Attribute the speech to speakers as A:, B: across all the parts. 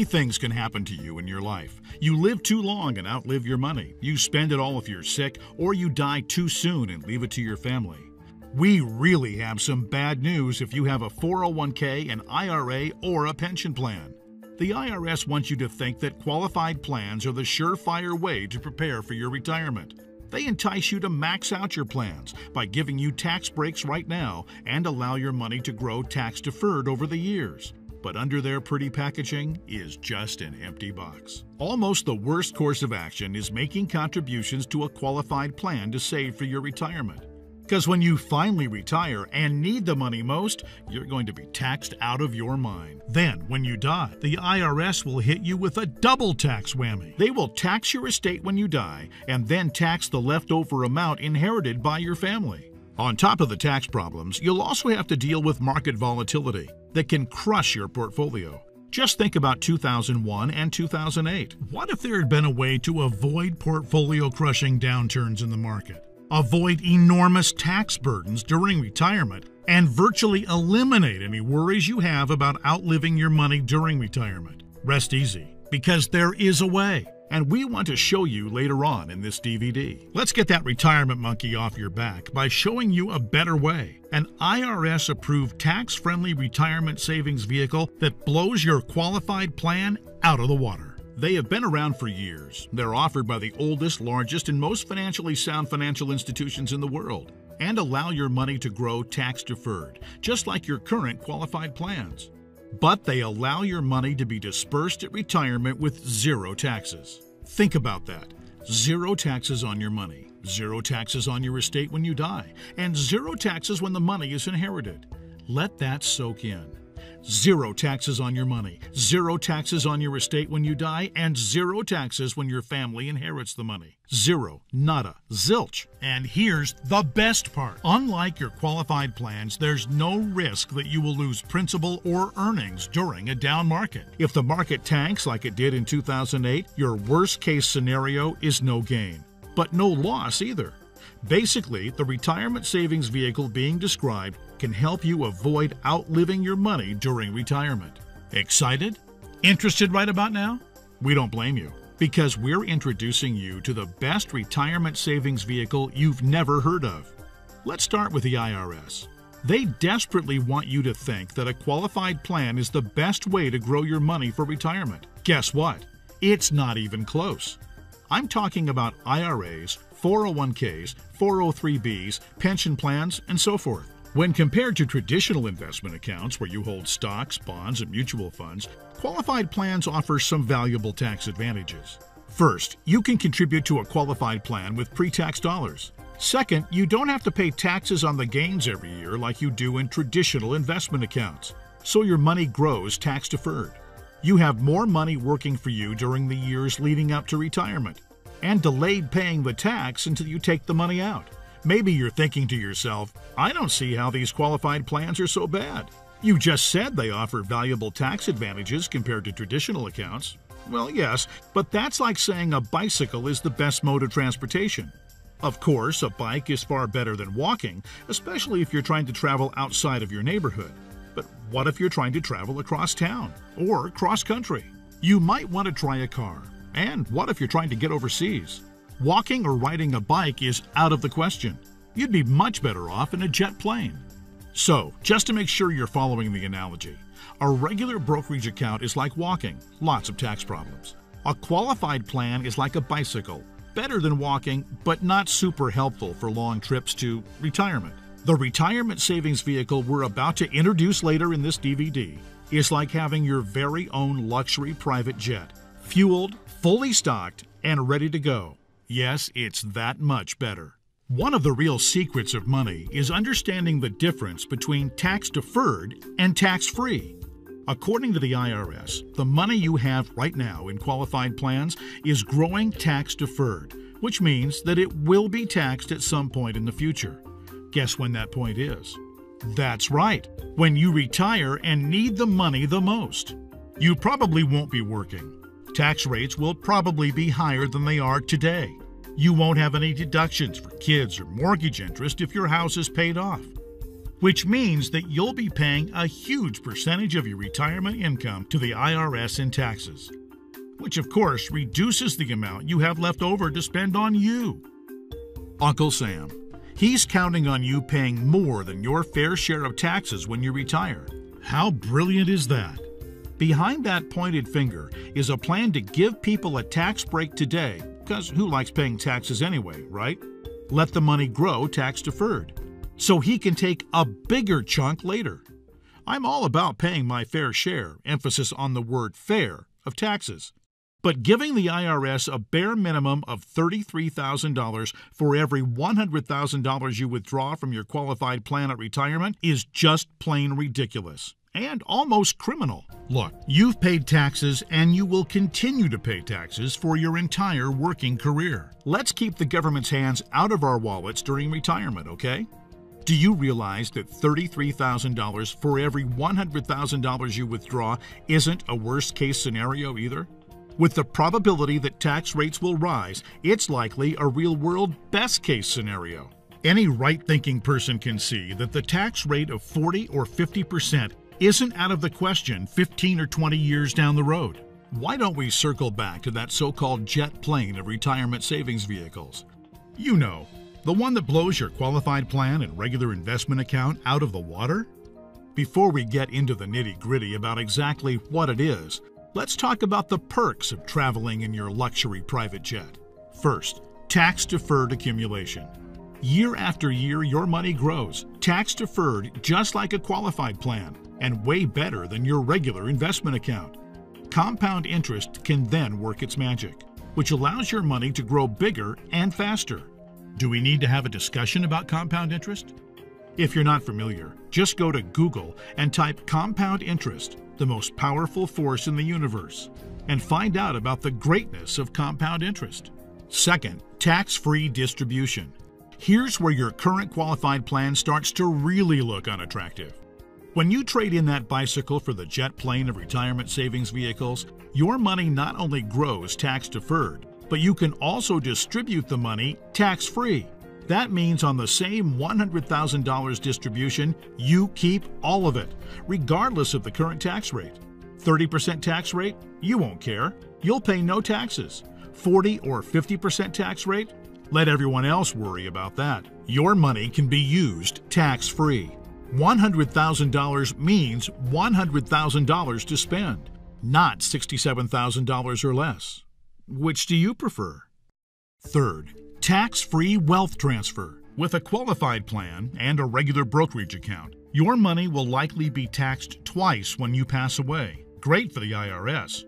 A: Three things can happen to you in your life. You live too long and outlive your money. You spend it all if you're sick, or you die too soon and leave it to your family. We really have some bad news if you have a 401k, an IRA, or a pension plan. The IRS wants you to think that qualified plans are the surefire way to prepare for your retirement. They entice you to max out your plans by giving you tax breaks right now and allow your money to grow tax-deferred over the years. But under their pretty packaging is just an empty box. Almost the worst course of action is making contributions to a qualified plan to save for your retirement. Because when you finally retire and need the money most, you're going to be taxed out of your mind. Then, when you die, the IRS will hit you with a double tax whammy. They will tax your estate when you die and then tax the leftover amount inherited by your family. On top of the tax problems, you'll also have to deal with market volatility that can crush your portfolio. Just think about 2001 and 2008. What if there had been a way to avoid portfolio-crushing downturns in the market? Avoid enormous tax burdens during retirement, and virtually eliminate any worries you have about outliving your money during retirement. Rest easy, because there is a way, and we want to show you later on in this DVD. Let's get that retirement monkey off your back by showing you a better way, an IRS-approved tax-friendly retirement savings vehicle that blows your qualified plan out of the water. They have been around for years. They're offered by the oldest, largest, and most financially sound financial institutions in the world, and allow your money to grow tax-deferred, just like your current qualified plans. But they allow your money to be dispersed at retirement with zero taxes. Think about that. Zero taxes on your money, zero taxes on your estate when you die, and zero taxes when the money is inherited. Let that soak in. Zero taxes on your money, zero taxes on your estate when you die, and zero taxes when your family inherits the money. Zero, nada, zilch. And here's the best part. Unlike your qualified plans, there's no risk that you will lose principal or earnings during a down market. If the market tanks like it did in 2008, your worst-case scenario is no gain, but no loss either. Basically, the retirement savings vehicle being described can help you avoid outliving your money during retirement. Excited? Interested right about now? We don't blame you, because we're introducing you to the best retirement savings vehicle you've never heard of. Let's start with the IRS. They desperately want you to think that a qualified plan is the best way to grow your money for retirement. Guess what? It's not even close. I'm talking about IRAs, 401ks, 403bs, pension plans, and so forth. When compared to traditional investment accounts where you hold stocks, bonds, and mutual funds, qualified plans offer some valuable tax advantages. First, you can contribute to a qualified plan with pre-tax dollars. Second, you don't have to pay taxes on the gains every year like you do in traditional investment accounts, so your money grows tax-deferred. You have more money working for you during the years leading up to retirement, and delayed paying the tax until you take the money out. Maybe you're thinking to yourself, I don't see how these qualified plans are so bad. You just said they offer valuable tax advantages compared to traditional accounts. Well, yes, but that's like saying a bicycle is the best mode of transportation. Of course, a bike is far better than walking, especially if you're trying to travel outside of your neighborhood. But what if you're trying to travel across town or cross country? You might want to try a car. And what if you're trying to get overseas? Walking or riding a bike is out of the question. You'd be much better off in a jet plane. So, just to make sure you're following the analogy, a regular brokerage account is like walking, lots of tax problems. A qualified plan is like a bicycle, better than walking, but not super helpful for long trips to retirement. The retirement savings vehicle we're about to introduce later in this DVD is like having your very own luxury private jet, fueled, fully stocked, and ready to go. Yes, it's that much better. One of the real secrets of money is understanding the difference between tax-deferred and tax-free. According to the IRS, the money you have right now in qualified plans is growing tax-deferred, which means that it will be taxed at some point in the future. Guess when that point is? That's right, when you retire and need the money the most. You probably won't be working. Tax rates will probably be higher than they are today. You won't have any deductions for kids or mortgage interest if your house is paid off. which means that you'll be paying a huge percentage of your retirement income to the IRS in taxes, which of course reduces the amount you have left over to spend on you. Uncle Sam, he's counting on you paying more than your fair share of taxes when you retire. How brilliant is that? Behind that pointed finger is a plan to give people a tax break today, because who likes paying taxes anyway, right? Let the money grow tax-deferred, so he can take a bigger chunk later. I'm all about paying my fair share, emphasis on the word fair, of taxes. But giving the IRS a bare minimum of $33,000 for every $100,000 you withdraw from your qualified plan at retirement is just plain ridiculous and almost criminal. Look, you've paid taxes and you will continue to pay taxes for your entire working career. Let's keep the government's hands out of our wallets during retirement, okay? Do you realize that $33,000 for every $100,000 you withdraw isn't a worst-case scenario either? With the probability that tax rates will rise, it's likely a real-world best-case scenario. Any right-thinking person can see that the tax rate of 40 or 50% isn't out of the question 15 or 20 years down the road. Why don't we circle back to that so-called jet plane of retirement savings vehicles? You know, the one that blows your qualified plan and regular investment account out of the water? Before we get into the nitty-gritty about exactly what it is, let's talk about the perks of traveling in your luxury private jet. First, tax-deferred accumulation. Year after year, your money grows, tax-deferred just like a qualified plan, and way better than your regular investment account. Compound interest can then work its magic, which allows your money to grow bigger and faster. Do we need to have a discussion about compound interest? If you're not familiar, just go to Google and type compound interest, the most powerful force in the universe, and find out about the greatness of compound interest. Second, tax-free distribution. Here's where your current qualified plan starts to really look unattractive. When you trade in that bicycle for the jet plane of retirement savings vehicles, your money not only grows tax-deferred, but you can also distribute the money tax-free. That means on the same $100,000 distribution, you keep all of it, regardless of the current tax rate. 30% tax rate? You won't care. You'll pay no taxes. 40 or 50% tax rate? Let everyone else worry about that. Your money can be used tax-free. $100,000 means $100,000 to spend, not $67,000 or less. Which do you prefer? Third, tax-free wealth transfer. With a qualified plan and a regular brokerage account, your money will likely be taxed twice when you pass away. Great for the IRS,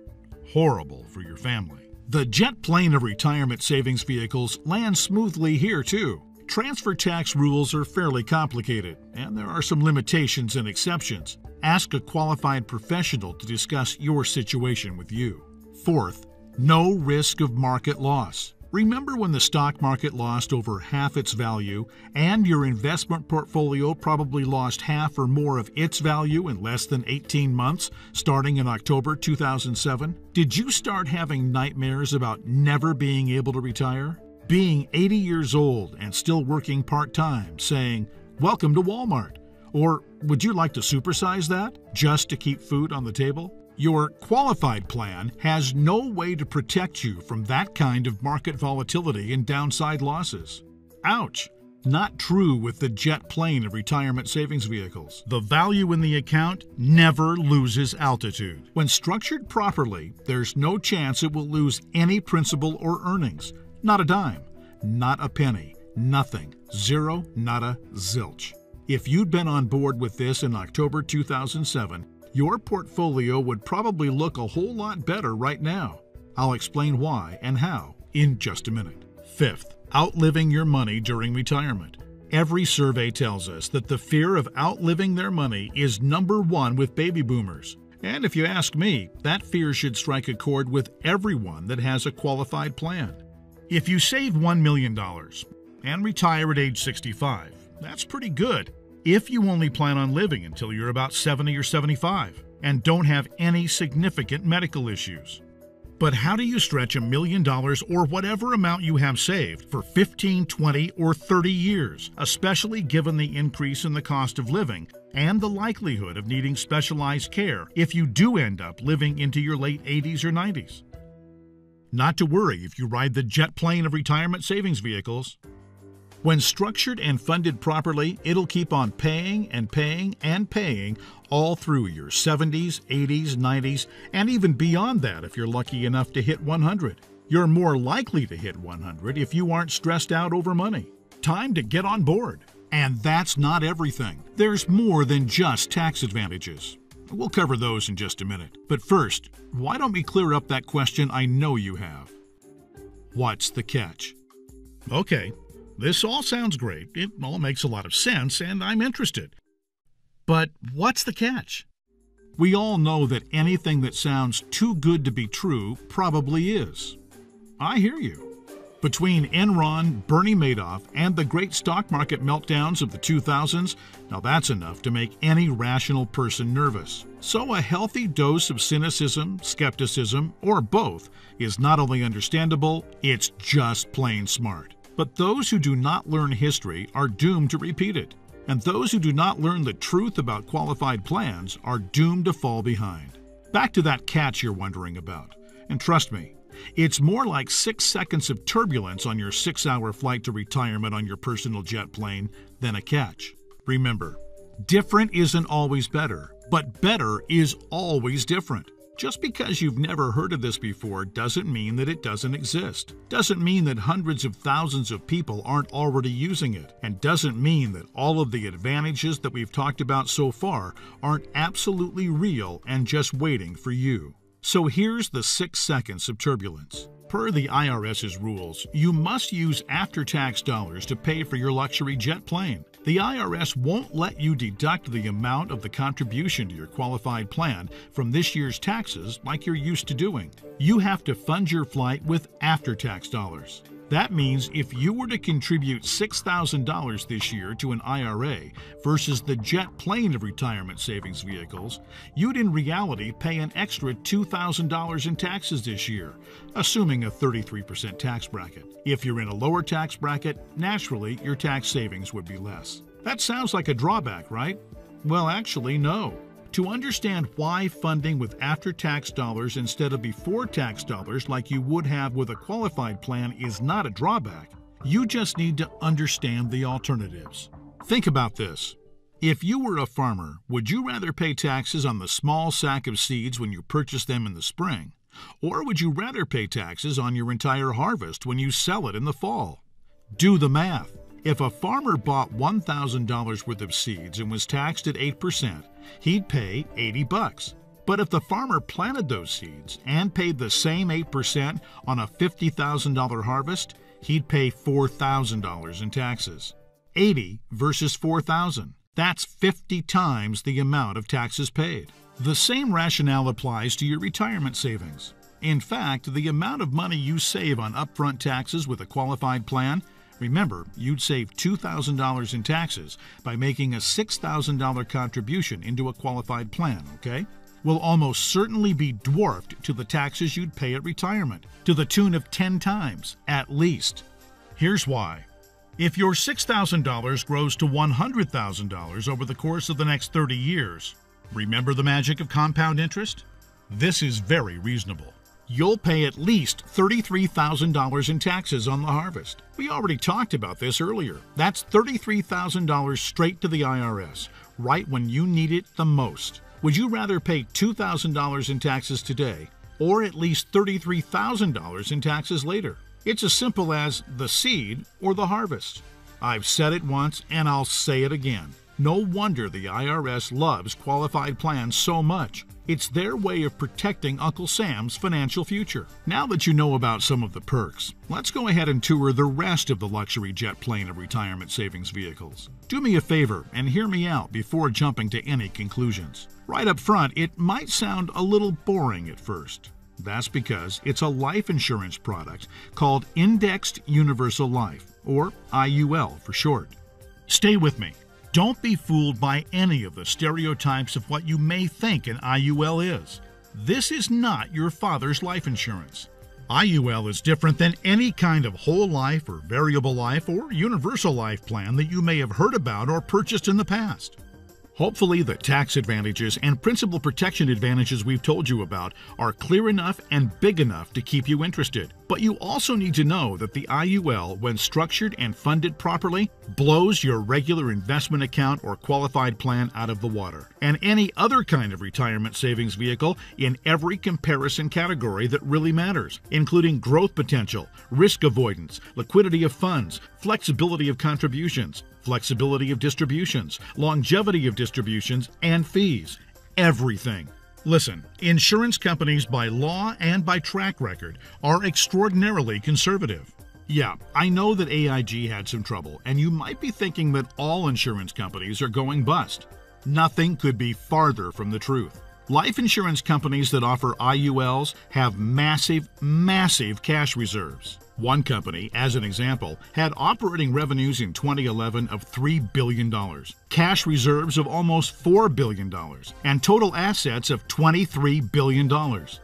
A: horrible for your family. The jet plane of retirement savings vehicles lands smoothly here too. Transfer tax rules are fairly complicated, and there are some limitations and exceptions. Ask a qualified professional to discuss your situation with you. Fourth, no risk of market loss. Remember when the stock market lost over half its value and your investment portfolio probably lost half or more of its value in less than 18 months, starting in October 2007? Did you start having nightmares about never being able to retire? Being 80 years old and still working part-time, saying, "Welcome to Walmart," or "Would you like to supersize that just to keep food on the table?" Your qualified plan has no way to protect you from that kind of market volatility and downside losses. Ouch! Not true with the jet plane of retirement savings vehicles. The value in the account never loses altitude. When structured properly, there's no chance it will lose any principal or earnings. Not a dime, not a penny, nothing, zero, nada, zilch. If you'd been on board with this in October 2007, your portfolio would probably look a whole lot better right now. I'll explain why and how in just a minute. Fifth, outliving your money during retirement. Every survey tells us that the fear of outliving their money is number one with baby boomers. And if you ask me, that fear should strike a chord with everyone that has a qualified plan. If you save $1 million and retire at age 65, that's pretty good if you only plan on living until you're about 70 or 75 and don't have any significant medical issues. But how do you stretch $1 million or whatever amount you have saved for 15, 20, or 30 years, especially given the increase in the cost of living and the likelihood of needing specialized care if you do end up living into your late 80s or 90s? Not to worry if you ride the jet plane of retirement savings vehicles. When structured and funded properly, it'll keep on paying and paying and paying all through your 70s, 80s, 90s, and even beyond that if you're lucky enough to hit 100. You're more likely to hit 100 if you aren't stressed out over money. Time to get on board. And that's not everything. There's more than just tax advantages. We'll cover those in just a minute. But first, why don't we clear up that question I know you have? What's the catch? Okay. This all sounds great, it all makes a lot of sense, and I'm interested. But what's the catch? We all know that anything that sounds too good to be true probably is. I hear you. Between Enron, Bernie Madoff, and the great stock market meltdowns of the 2000s, now that's enough to make any rational person nervous. So a healthy dose of cynicism, skepticism, or both is not only understandable, it's just plain smart. But those who do not learn history are doomed to repeat it, and those who do not learn the truth about qualified plans are doomed to fall behind. Back to that catch you're wondering about, and trust me, it's more like 6 seconds of turbulence on your 6-hour flight to retirement on your personal jet plane than a catch. Remember, different isn't always better, but better is always different. Just because you've never heard of this before doesn't mean that it doesn't exist. Doesn't mean that hundreds of thousands of people aren't already using it. And doesn't mean that all of the advantages that we've talked about so far aren't absolutely real and just waiting for you. So here's the 6 seconds of turbulence. Per the IRS's rules, you must use after-tax dollars to pay for your luxury jet plane. The IRS won't let you deduct the amount of the contribution to your qualified plan from this year's taxes like you're used to doing. You have to fund your flight with after-tax dollars. That means if you were to contribute $6,000 this year to an IRA versus the jet plane of retirement savings vehicles, you'd in reality pay an extra $2,000 in taxes this year, assuming a 33% tax bracket. If you're in a lower tax bracket, naturally your tax savings would be less. That sounds like a drawback, right? Well, actually, no. To understand why funding with after-tax dollars instead of before-tax dollars like you would have with a qualified plan is not a drawback, you just need to understand the alternatives. Think about this. If you were a farmer, would you rather pay taxes on the small sack of seeds when you purchase them in the spring, or would you rather pay taxes on your entire harvest when you sell it in the fall? Do the math. If a farmer bought $1,000 worth of seeds and was taxed at 8%, he'd pay $80. But if the farmer planted those seeds and paid the same 8% on a $50,000 harvest, he'd pay $4,000 in taxes. 80 versus 4,000. That's 50 times the amount of taxes paid. The same rationale applies to your retirement savings. In fact, the amount of money you save on upfront taxes with a qualified plan, remember, you'd save $2,000 in taxes by making a $6,000 contribution into a qualified plan, okay? Will almost certainly be dwarfed to the taxes you'd pay at retirement, to the tune of 10 times, at least. Here's why. If your $6,000 grows to $100,000 over the course of the next 30 years, remember the magic of compound interest? This is very reasonable. You'll pay at least $33,000 in taxes on the harvest. We already talked about this earlier. That's $33,000 straight to the IRS, right when you need it the most. Would you rather pay $2,000 in taxes today, or at least $33,000 in taxes later? It's as simple as the seed or the harvest. I've said it once and I'll say it again. No wonder the IRS loves qualified plans so much. It's their way of protecting Uncle Sam's financial future. Now that you know about some of the perks, let's go ahead and tour the rest of the luxury jet plane of retirement savings vehicles. Do me a favor and hear me out before jumping to any conclusions. Right up front, it might sound a little boring at first. That's because it's a life insurance product called Indexed Universal Life, or IUL for short. Stay with me. Don't be fooled by any of the stereotypes of what you may think an IUL is. This is not your father's life insurance. IUL is different than any kind of whole life or variable life or universal life plan that you may have heard about or purchased in the past. Hopefully, the tax advantages and principal protection advantages we've told you about are clear enough and big enough to keep you interested. But you also need to know that the IUL, when structured and funded properly, blows your regular investment account or qualified plan out of the water, and any other kind of retirement savings vehicle in every comparison category that really matters, including growth potential, risk avoidance, liquidity of funds, flexibility of contributions, flexibility of distributions, longevity of distributions, and fees. Everything. Listen, insurance companies by law and by track record are extraordinarily conservative. Yeah, I know that AIG had some trouble, and you might be thinking that all insurance companies are going bust. Nothing could be farther from the truth. Life insurance companies that offer IULs have massive, massive cash reserves. One company, as an example, had operating revenues in 2011 of $3 billion, cash reserves of almost $4 billion, and total assets of $23 billion.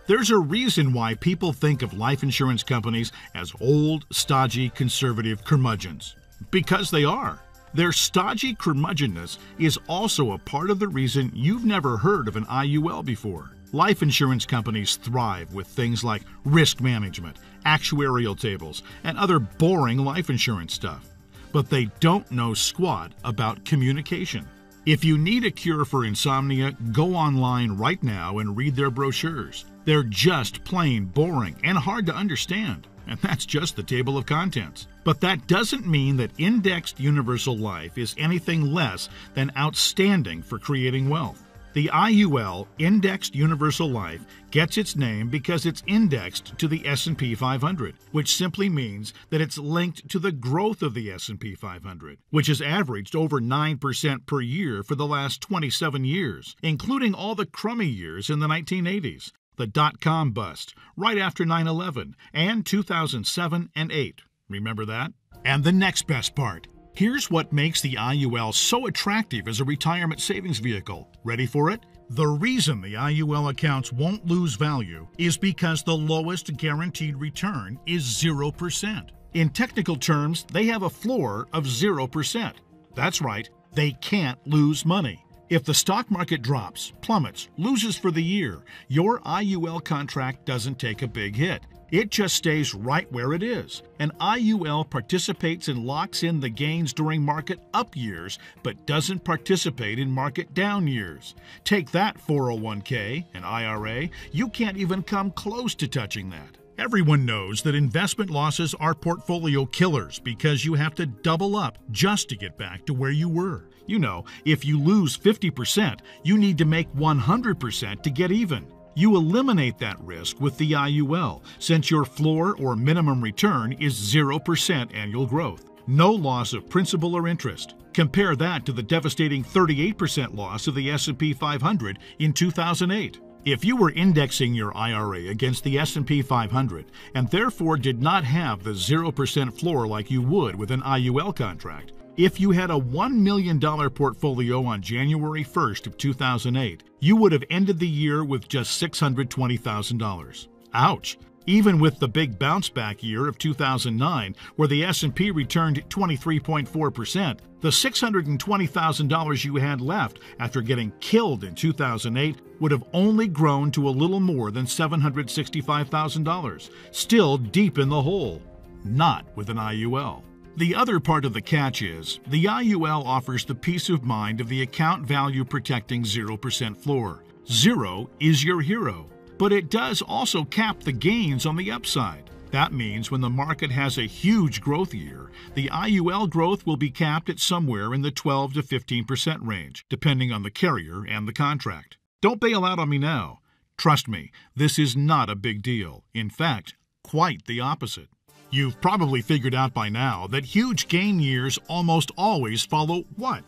A: There's a reason why people think of life insurance companies as old, stodgy, conservative curmudgeons. Because they are. Their stodgy curmudgeonness is also a part of the reason you've never heard of an IUL before. Life insurance companies thrive with things like risk management, actuarial tables, and other boring life insurance stuff. But they don't know squat about communication. If you need a cure for insomnia, go online right now and read their brochures. They're just plain boring and hard to understand. And that's just the table of contents. But that doesn't mean that indexed universal life is anything less than outstanding for creating wealth. The IUL, Indexed Universal Life, gets its name because it's indexed to the S&P 500, which simply means that it's linked to the growth of the S&P 500, which has averaged over 9% per year for the last 27 years, including all the crummy years in the 1980s, the dot-com bust, right after 9/11, and 2007 and 8. Remember that? And the next best part. Here's what makes the IUL so attractive as a retirement savings vehicle. Ready for it? The reason the IUL accounts won't lose value is because the lowest guaranteed return is 0%. In technical terms, they have a floor of 0%. That's right, they can't lose money. If the stock market drops, plummets, loses for the year, your IUL contract doesn't take a big hit. It just stays right where it is. An IUL participates and locks in the gains during market up years, but doesn't participate in market down years. Take that 401k, an IRA, you can't even come close to touching that. Everyone knows that investment losses are portfolio killers because you have to double up just to get back to where you were. You know, if you lose 50%, you need to make 100% to get even. You eliminate that risk with the IUL, since your floor or minimum return is 0% annual growth. No loss of principal or interest. Compare that to the devastating 38% loss of the S&P 500 in 2008. If you were indexing your IRA against the S&P 500 and therefore did not have the 0% floor like you would with an IUL contract, if you had a $1 million portfolio on January 1st of 2008, you would have ended the year with just $620,000. Ouch! Even with the big bounce-back year of 2009, where the S&P returned 23.4%, the $620,000 you had left after getting killed in 2008 would have only grown to a little more than $765,000, still deep in the hole. Not with an IUL. The other part of the catch is, the IUL offers the peace of mind of the account value protecting 0% floor. Zero is your hero. But it does also cap the gains on the upside. That means when the market has a huge growth year, the IUL growth will be capped at somewhere in the 12 to 15% range, depending on the carrier and the contract. Don't bail out on me now. Trust me, this is not a big deal. In fact, quite the opposite. You've probably figured out by now that huge gain years almost always follow what?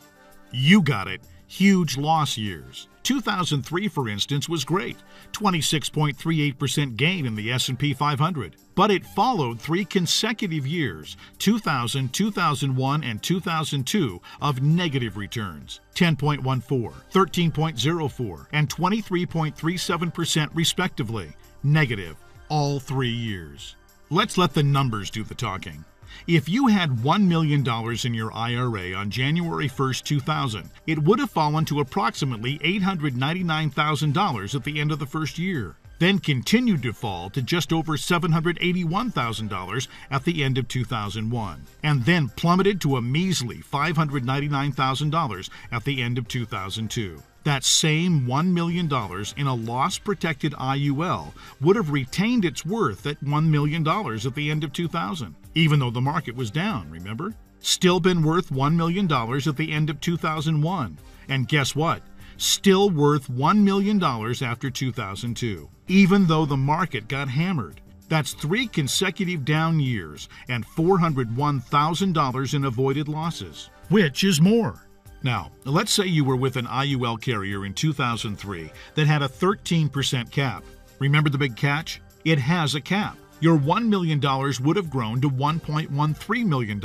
A: You got it. huge loss years. 2003, for instance, was great, 26.38% gain in the S&P 500. But it followed 3 consecutive years, 2000, 2001, and 2002, of negative returns, 10.14, 13.04, and 23.37% respectively. Negative all 3 years. Let's let the numbers do the talking. If you had $1 million in your IRA on January 1, 2000, it would have fallen to approximately $899,000 at the end of the first year, then continued to fall to just over $781,000 at the end of 2001, and then plummeted to a measly $599,000 at the end of 2002. That same $1 million in a loss-protected IUL would have retained its worth at $1 million at the end of 2000, even though the market was down, remember? Still been worth $1 million at the end of 2001. And guess what? Still worth $1 million after 2002, even though the market got hammered. That's 3 consecutive down years and $401,000 in avoided losses. Which is more? Now, let's say you were with an IUL carrier in 2003 that had a 13% cap. Remember the big catch? It has a cap. Your $1 million would have grown to $1.13 million.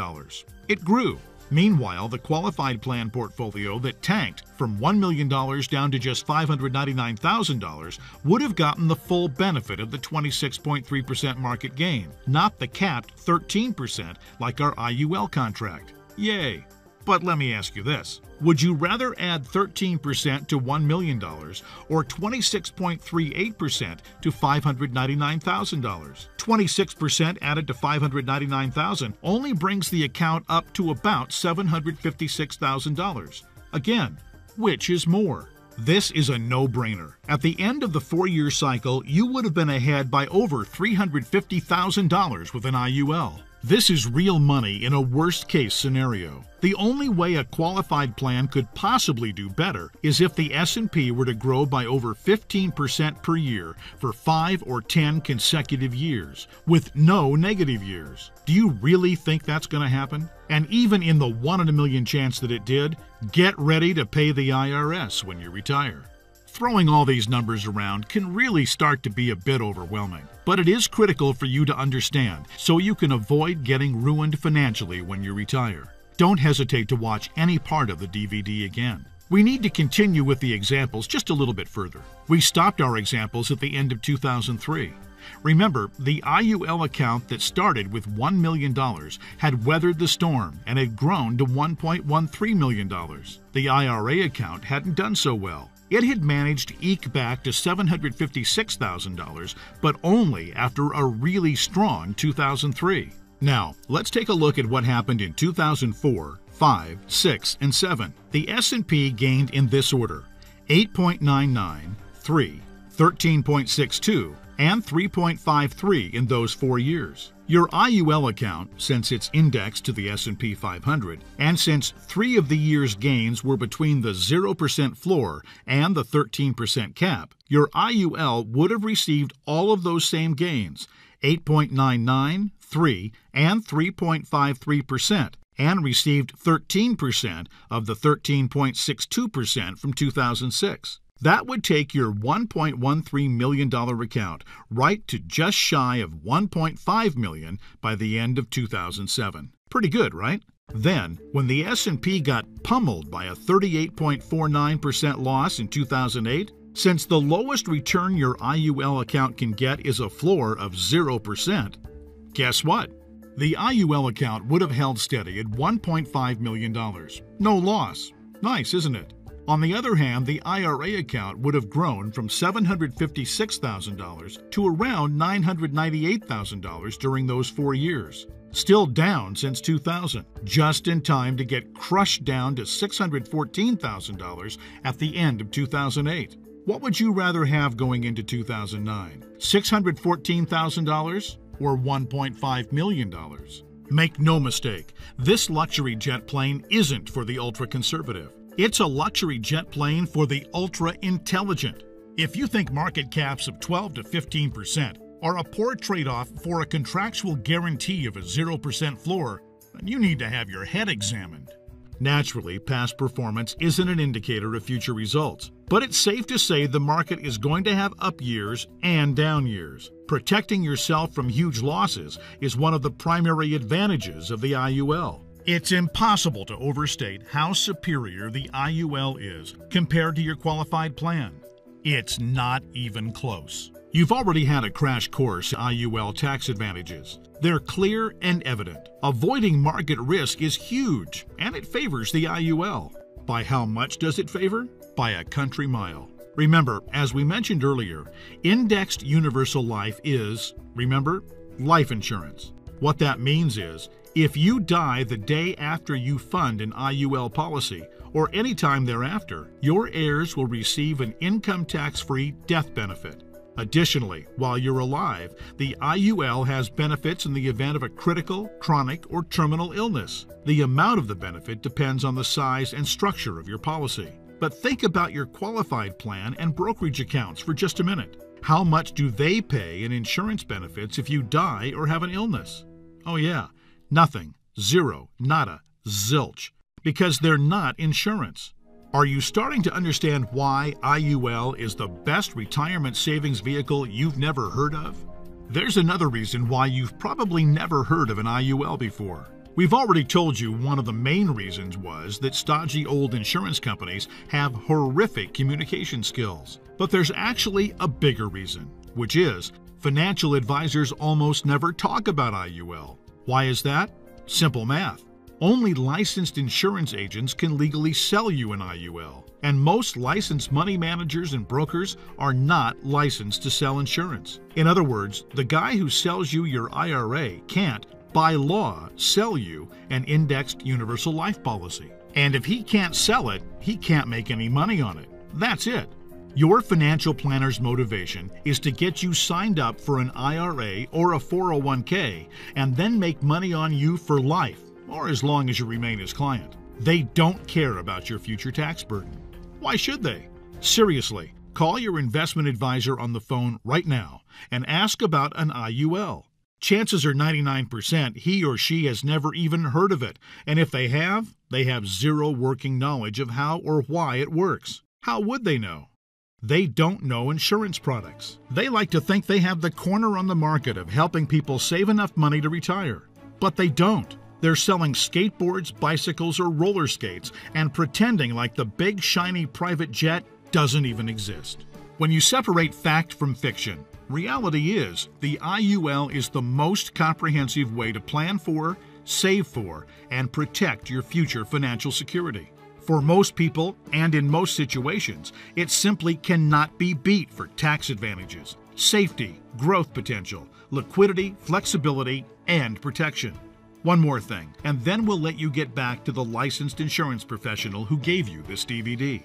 A: It grew. Meanwhile, the qualified plan portfolio that tanked from $1 million down to just $599,000 would have gotten the full benefit of the 26.3% market gain, not the capped 13% like our IUL contract. Yay! But let me ask you this. Would you rather add 13% to $1 million or 26.38% to $599,000? 26% added to $599,000 only brings the account up to about $756,000. Again, which is more? This is a no-brainer. At the end of the 4-year cycle, you would have been ahead by over $350,000 with an IUL. This is real money in a worst-case scenario. The only way a qualified plan could possibly do better is if the S&P were to grow by over 15% per year for 5 or 10 consecutive years, with no negative years. Do you really think that's going to happen? And even in the 1 in a million chance that it did, get ready to pay the IRS when you retire. Throwing all these numbers around can really start to be a bit overwhelming, but it is critical for you to understand so you can avoid getting ruined financially when you retire. Don't hesitate to watch any part of the DVD again. We need to continue with the examples just a little bit further. We stopped our examples at the end of 2003. Remember, the IUL account that started with $1 million had weathered the storm and had grown to $1.13 million. The IRA account hadn't done so well. It had managed to eke back to $756,000, but only after a really strong 2003. Now, let's take a look at what happened in 2004, 5, 6, and 7. The S&P gained in this order: 8.99, 3, 13.62, and 3.53 in those 4 years. Your IUL account, since it's indexed to the S&P 500, and since 3 of the year's gains were between the 0% floor and the 13% cap, your IUL would have received all of those same gains, 8.99, 3, and 3.53%, and received 13% of the 13.62% from 2006. That would take your $1.13 million account right to just shy of $1.5 million by the end of 2007. Pretty good, right? Then, when the S&P got pummeled by a 38.49% loss in 2008, since the lowest return your IUL account can get is a floor of 0%, guess what? The IUL account would have held steady at $1.5 million. No loss. Nice, isn't it? On the other hand, the IRA account would have grown from $756,000 to around $998,000 during those 4 years. Still down since 2000, just in time to get crushed down to $614,000 at the end of 2008. What would you rather have going into 2009? $614,000 or $1.5 million? Make no mistake, this luxury jet plane isn't for the ultra-conservative. It's a luxury jet plane for the ultra-intelligent. If you think market caps of 12 to 15% are a poor trade-off for a contractual guarantee of a 0% floor, then you need to have your head examined. Naturally, past performance isn't an indicator of future results, but it's safe to say the market is going to have up years and down years. Protecting yourself from huge losses is one of the primary advantages of the IUL. It's impossible to overstate how superior the IUL is compared to your qualified plan. It's not even close. You've already had a crash course in IUL tax advantages. They're clear and evident. Avoiding market risk is huge, and it favors the IUL. By how much does it favor? By a country mile. Remember, as we mentioned earlier, indexed universal life is, remember, life insurance. What that means is, if you die the day after you fund an IUL policy, or any time thereafter, your heirs will receive an income tax-free death benefit. Additionally, while you're alive, the IUL has benefits in the event of a critical, chronic, or terminal illness. The amount of the benefit depends on the size and structure of your policy. But think about your qualified plan and brokerage accounts for just a minute. How much do they pay in insurance benefits if you die or have an illness? Oh yeah, nothing, zero, nada, zilch, because they're not insurance. Are you starting to understand why IUL is the best retirement savings vehicle you've never heard of? There's another reason why you've probably never heard of an IUL before. We've already told you one of the main reasons was that stodgy old insurance companies have horrific communication skills. But there's actually a bigger reason, which is financial advisors almost never talk about IUL. Why is that? Simple math. Only licensed insurance agents can legally sell you an IUL, and most licensed money managers and brokers are not licensed to sell insurance. In other words, the guy who sells you your IRA can't, by law, sell you an indexed universal life policy. And if he can't sell it, he can't make any money on it. That's it. Your financial planner's motivation is to get you signed up for an IRA or a 401k and then make money on you for life, or as long as you remain his client. They don't care about your future tax burden. Why should they? Seriously, call your investment advisor on the phone right now and ask about an IUL. Chances are 99% he or she has never even heard of it, and if they have zero working knowledge of how or why it works. How would they know? They don't know insurance products. They like to think they have the corner on the market of helping people save enough money to retire, but they don't. They're selling skateboards, bicycles, or roller skates and pretending like the big shiny private jet doesn't even exist. When you separate fact from fiction, reality is the IUL is the most comprehensive way to plan for, save for, and protect your future financial security. For most people, and in most situations, it simply cannot be beat for tax advantages, safety, growth potential, liquidity, flexibility, and protection. One more thing, and then we'll let you get back to the licensed insurance professional who gave you this DVD.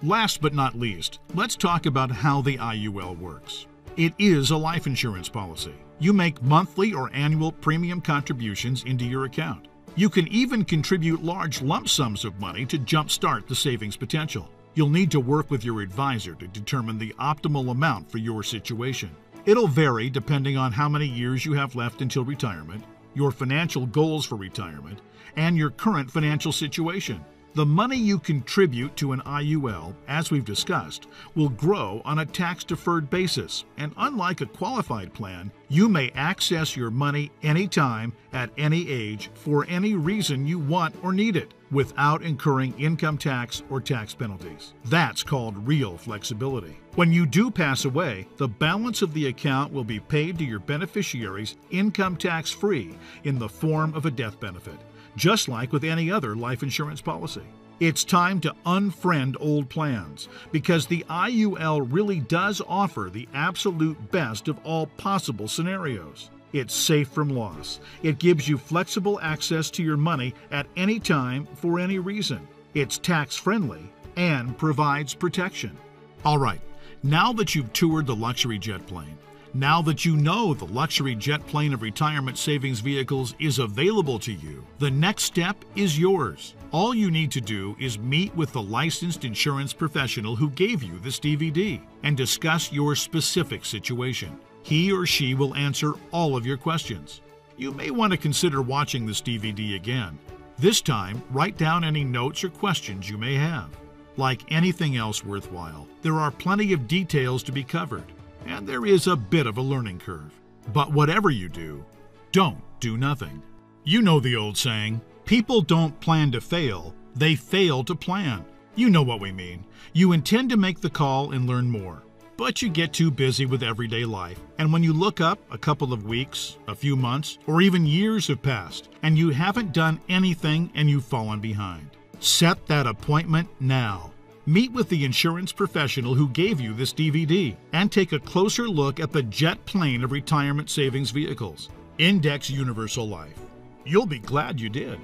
A: Last but not least, let's talk about how the IUL works. It is a life insurance policy. You make monthly or annual premium contributions into your account. You can even contribute large lump sums of money to jumpstart the savings potential. You'll need to work with your advisor to determine the optimal amount for your situation. It'll vary depending on how many years you have left until retirement, your financial goals for retirement, and your current financial situation. The money you contribute to an IUL, as we've discussed, will grow on a tax-deferred basis, and unlike a qualified plan, you may access your money anytime, at any age, for any reason you want or need it, without incurring income tax or tax penalties. That's called real flexibility. When you do pass away, the balance of the account will be paid to your beneficiaries income tax-free in the form of a death benefit, just like with any other life insurance policy. It's time to unfriend old plans, because the IUL really does offer the absolute best of all possible scenarios. It's safe from loss. It gives you flexible access to your money at any time for any reason. It's tax-friendly and provides protection. All right, now that you've toured the luxury jet plane, now that you know the luxury jet plane of retirement savings vehicles is available to you, the next step is yours. All you need to do is meet with the licensed insurance professional who gave you this DVD and discuss your specific situation. He or she will answer all of your questions. You may want to consider watching this DVD again. This time, write down any notes or questions you may have. Like anything else worthwhile, there are plenty of details to be covered, and there is a bit of a learning curve. But whatever you do, don't do nothing. You know the old saying, people don't plan to fail, they fail to plan. You know what we mean. You intend to make the call and learn more, but you get too busy with everyday life, and when you look up, a couple of weeks, a few months, or even years have passed, and you haven't done anything and you've fallen behind. Set that appointment now. Meet with the insurance professional who gave you this DVD and take a closer look at the jet plane of retirement savings vehicles, Index Universal Life. You'll be glad you did.